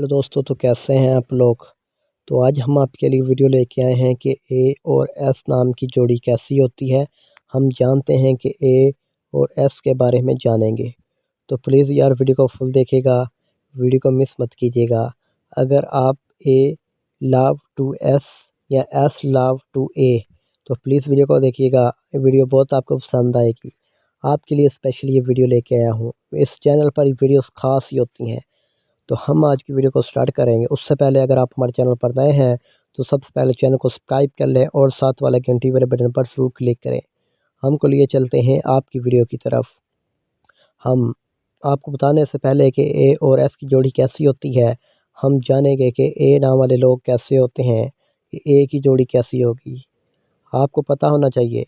Hello दोस्तों, तो कैसे हैं आप लोग। तो आज हम आपके लिए वीडियो लेके आए हैं कि ए और एस नाम की जोड़ी कैसी होती है। हम जानते हैं कि ए और एस के बारे में जानेंगे। तो प्लीज़ यार वीडियो को फुल देखिएगा, वीडियो को मिस मत कीजिएगा। अगर आप ए लव टू एस या एस लव टू ए तो प्लीज़ वीडियो को देखिएगा, वीडियो बहुत आपको पसंद आएगी। आपके लिए स्पेशल ये वीडियो लेके आया हूँ। इस चैनल पर वीडियोस खास ही होती हैं। तो हम आज की वीडियो को स्टार्ट करेंगे। उससे पहले अगर आप हमारे चैनल पर नए हैं तो सबसे पहले चैनल को सब्सक्राइब कर लें और साथ वाले घंटी वाले बटन पर ज़रूर क्लिक करें। हमको लिए चलते हैं आपकी वीडियो की तरफ। हम आपको बताने से पहले कि ए और एस की जोड़ी कैसी होती है, हम जानेंगे कि ए नाम वाले लोग कैसे होते हैं, कि ए की जोड़ी कैसी होगी। आपको पता होना चाहिए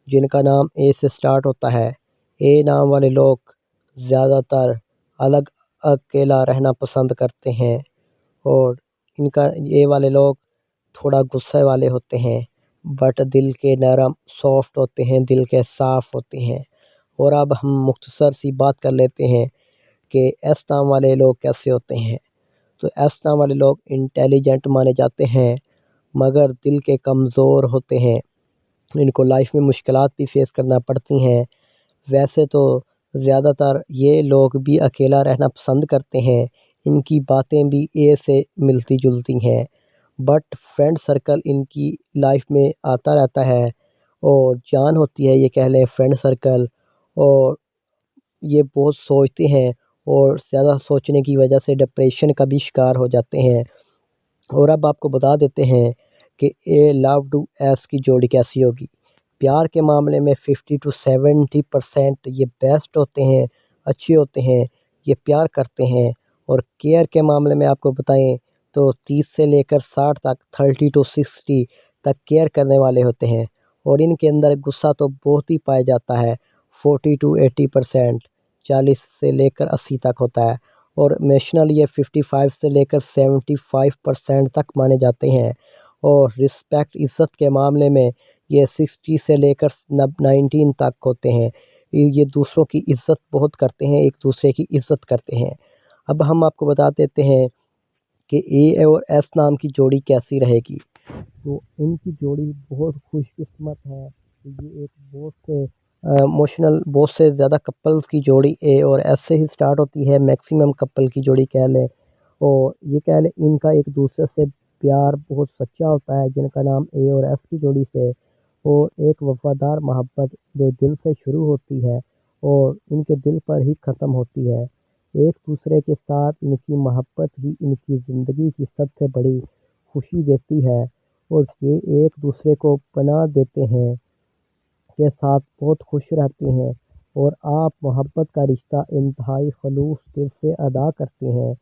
जिनका नाम ए से स्टार्ट होता है, ए नाम वाले लोग ज़्यादातर अलग अकेला रहना पसंद करते हैं और इनका ये वाले लोग थोड़ा गुस्से वाले होते हैं, बट दिल के नरम सॉफ्ट होते हैं, दिल के साफ़ होते हैं। और अब हम मुख्तसर सी बात कर लेते हैं कि एस नाम वाले लोग कैसे होते हैं। तो एस नाम वाले लोग इंटेलिजेंट माने जाते हैं, मगर दिल के कमज़ोर होते हैं। इनको लाइफ में मुश्किलात भी फेस करना पड़ती हैं। वैसे तो ज़्यादातर ये लोग भी अकेला रहना पसंद करते हैं, इनकी बातें भी ए से मिलती जुलती हैं, बट फ्रेंड सर्कल इनकी लाइफ में आता रहता है और जान होती है, ये कह लें फ्रेंड सर्कल। और ये बहुत सोचते हैं और ज़्यादा सोचने की वजह से डिप्रेशन का भी शिकार हो जाते हैं। और अब आपको बता देते हैं कि ए लव टू एस की जोड़ी कैसी होगी। प्यार के मामले में 50 to 70% ये बेस्ट होते हैं, अच्छे होते हैं, ये प्यार करते हैं। और केयर के मामले में आपको बताएं तो 30 से लेकर 60 तक, 30 to 60 तक केयर करने वाले होते हैं। और इनके अंदर गुस्सा तो बहुत ही पाया जाता है, 40 to 80%, 40 से लेकर 80 तक होता है। और इमोशनल ये 55 से लेकर 75% तक माने जाते हैं। और रिस्पेक्ट इज़्ज़त के मामले में ये 60 से लेकर 19 तक होते हैं। ये दूसरों की इज़्ज़त बहुत करते हैं, एक दूसरे की इज़्ज़त करते हैं। अब हम आपको बता देते हैं कि ए और एस नाम की जोड़ी कैसी रहेगी। तो इनकी जोड़ी बहुत खुशकिस्मत है। ये एक बहुत से इमोशनल, बहुत से ज़्यादा कपल्स की जोड़ी ए और एस से ही स्टार्ट होती है, मैक्सिमम कपल की जोड़ी कह लें। और ये कह लें इनका एक दूसरे से प्यार बहुत सच्चा होता है, जिनका नाम ए और एस की जोड़ी से। और एक वफ़ादार मोहब्बत जो दिल से शुरू होती है और इनके दिल पर ही ख़त्म होती है। एक दूसरे के साथ इनकी मोहब्बत ही इनकी ज़िंदगी की सबसे बड़ी खुशी देती है। और ये एक दूसरे को पनाह देते हैं, के साथ बहुत खुश रहते हैं। और आप मोहब्बत का रिश्ता इंतहाई खलूस दिल से अदा करते हैं।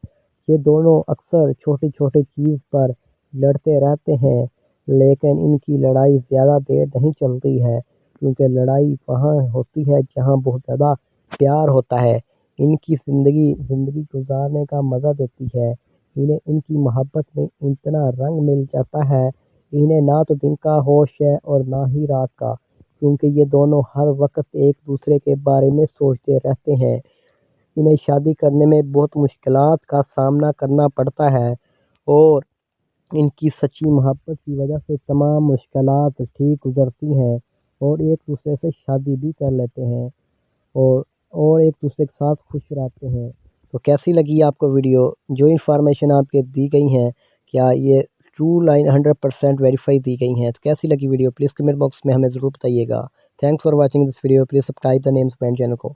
ये दोनों अक्सर छोटी छोटी चीज़ पर लड़ते रहते हैं, लेकिन इनकी लड़ाई ज़्यादा देर नहीं चलती है, क्योंकि लड़ाई वहाँ होती है जहाँ बहुत ज़्यादा प्यार होता है। इनकी ज़िंदगी गुजारने का मज़ा देती है। इन्हें इनकी मोहब्बत में इतना रंग मिल जाता है, इन्हें ना तो दिन का होश है और ना ही रात का, क्योंकि ये दोनों हर वक्त एक दूसरे के बारे में सोचते रहते हैं। इन्हें शादी करने में बहुत मुश्किलात का सामना करना पड़ता है और इनकी सच्ची मोहब्बत की वजह से तमाम मुश्किलात ठीक गुजरती हैं और एक दूसरे से शादी भी कर लेते हैं और एक दूसरे के साथ खुश रहते हैं। तो कैसी लगी आपको वीडियो, जो इन्फॉर्मेशन आपके दी गई हैं, क्या ये ट्रू लाइन 100% वेरीफाई दी गई हैं। तो कैसी लगी वीडियो प्लीज़ कमेंट बॉक्स में हमें ज़रूर बताइएगा। Thanks for watching this video, please subscribe the names band channel को।